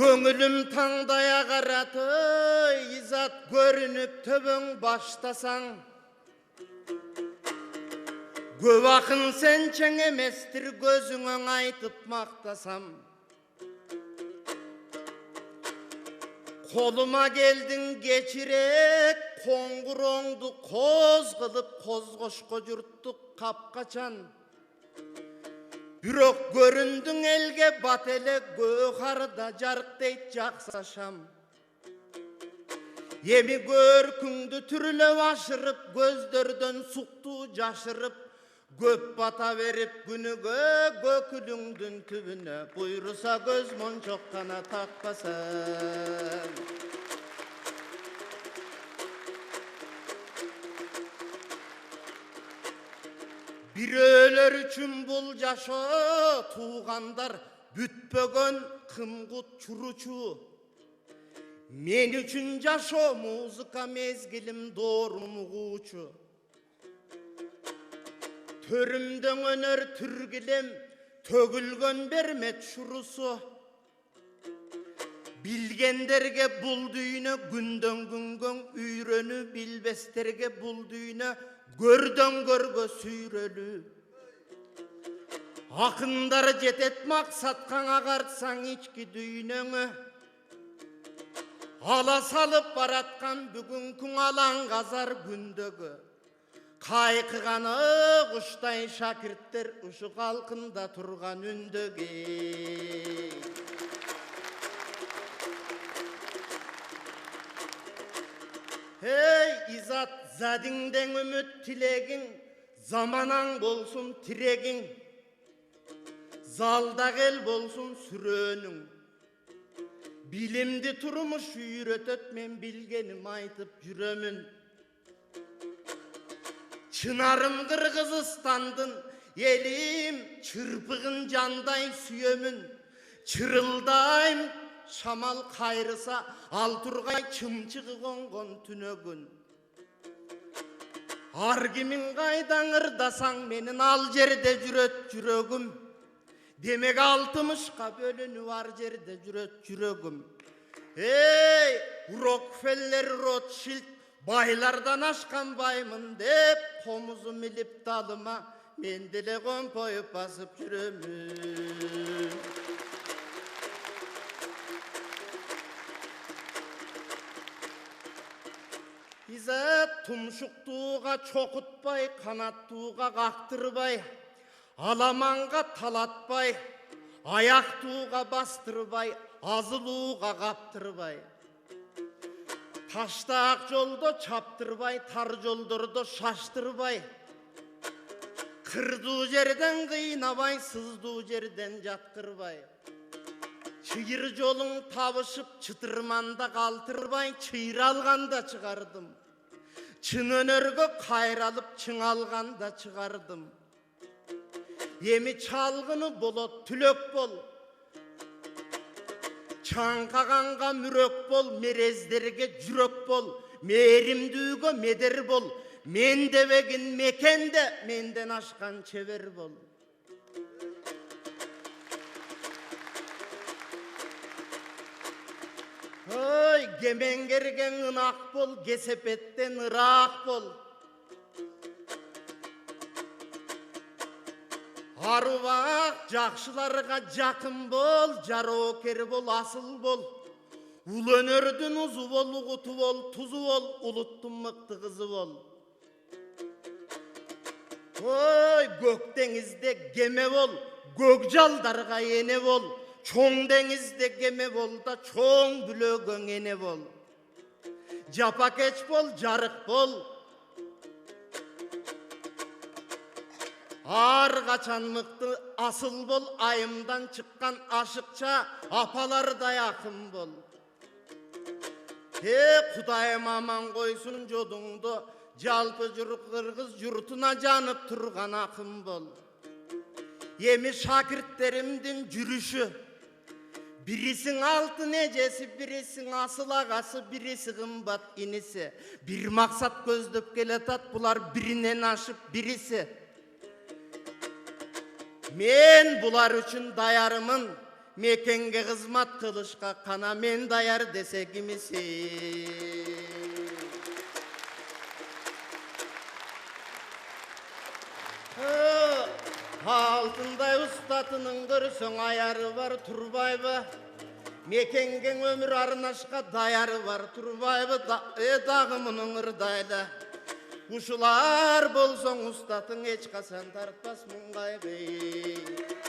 Көңілім таңдая қараты, изат көрініп төбің баштасаң. Көп ақын сен чең еместір, көзіңің айтып мақтасам. Қолыма келдің кечірек, қоңғыроңды қоз қылып, қозғошқа жүрттік қапқачан. Бирок көріндің елге бат еле, көқарда жарық дейт жақсашам. Еми көркіңді түріліп ашырып, көздерден суқту жашырып, көп бата беріп күніге, көкіліңдің түбіне, бұйырса көз моншоқ қана тақпасам. Бирөлөр үчүн бул жашоо, туугандар бүтпөгөн кымгут чуручу. Мен үчүн жашоо музыка, мезгилим доорун угуучу. Төрүмдөң өнөр түргилем, төгүлгөн бермет шурусу. Билгендерге бул дүйнө күндөн күнгөн үйрөнү, билбестерге бул дүйнө көрдөн көргө сүйрөлү. Акындар жетет максатка, агартсаң ички дүйнөңө. Ала салып бараткан бүгүнкүң алаң казар күндөгө. Кайкыганы куштай шакирттер ушу калкында турган үндөгө. Эй, изат, задиңден үміт тілегің, заманаң болсын тирегің, залда кел болсын сүрөнің. Билимди турмуш үйрөтөт, мен билгеним айтып жүрөмүн. Чынарым Кыргызстандын элим, чырпыгын жандай сүйөмүн. Чырылдайм шамал кайрыса, ал тургай чымчыгы конгон түнөгүн. Ар кимин кайдан ырдасаң, менин ал жерде жүрөт жүрөгүм. Демек 60ка бөлүнүп ар жерде жүрөт жүрөгүм. Эй, Рокфеллер, Ротшильд, байлардан ашкан баймын деп, комузум илип далыма, мен деле компоюп басып жүрөмүн. Изат тумшуктууга чокутпай, канаттууга кактырбай, аламанга талатпай, аяктууга бастырбай, азылууга каптырбай. Таштаак жолдо чаптырбай, тар жолдордо шаштырбай. Кырдуу жерден кыйнабай, сыздуу жерден жаткырбай. Чыйыр жолуң табышып, чытырманда калтырбай, чыйралганда чыгардым. Чын өнөргө кайралып, чыңалганда чыгардым. Эми чалгыны болот, түлөк бол. Чаңкаганга мүрөк бол, мерездерге жүрөк бол. Мээримдүүгө медер бол. Мен дебегин мекенде, менден ашкан чебер бол. Ой, кемеңгерген ынак бол, кесепеттен ырак бол. Арубак жакшыларга жакын бол, жароокер бол, асыл бол. Ул өнөрдүн узу бол, угуту бол, тузу бол, улуттун мыкты кызы бол. Ой, көк деңизде кеме бол, көк жалдарга эне бол. Чоң деңизде кеме бол да, чоң бүлөгөң эне бол. Жапакеч бол, жарык бол. Ар качан мыкты асыл бол, айымдан чыккан ашыкча апалардай акын бол. Кудайым аман койсун жодуңду, жалпы журук кыргыз журтуна жанып турган акын бол. Эми шакирттеримдин жүрүшү, бирисиң алтын эжеси, бирисиң асыл агасы, бириси кымбат иниси. Бир максат көздөп келатат, булар биринен ашып бириси. Мен булар үчүн даярымын, мекенге кызмат кылышка кана мен даяр десе кимиси. Алтындай устатының көрсөң аяры бар турбайбы, мекенген өмір арнашқа даяры бар турбайбы, дагы мунун ырдайлы. Ушулар болсоң устатың эч касан тартпас муңгайбы.